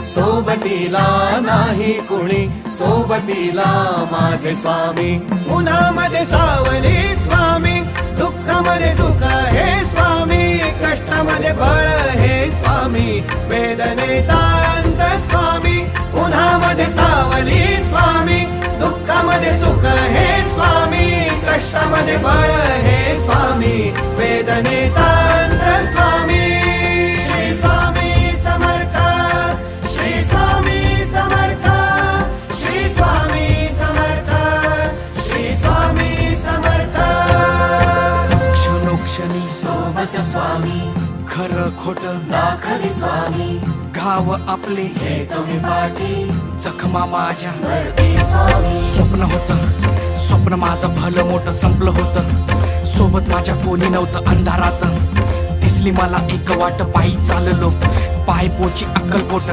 सोबतीला नाही कुणी, सोबतीला माझे स्वामी. उन्हामध्ये सावली स्वामी, दुःखामध्ये सुख हे स्वामी, कष्टामध्ये बळ हे स्वामी, वेदनेचा अंत स्वामी. उन्हामध्ये सावली स्वामी, दुःखामध्ये सुख हे स्वामी, कष्टामध्ये बळ हे स्वामी, वेदनेचा अंत स्वामी. श्री स्वामी समर्थ, श्री स्वामी समर्थ, श्री स्वामी समर्थ, श्री स्वामी समर्थ. क्षणोक्षणी सोबत स्वामी, खरं खोट दाखवी स्वामी, घाव आपले हे तुम्ही पाठी जखमा माझ्या भरती स्वामी. स्वप्न होतं, स्वप्न माझं भलं मोठं संपलं होतं. सोबत माझ्या कोणी नव्हतं अंधारात. दिसली मला एक वाट, पायी चाललो पाय पोची अक्कलकोट.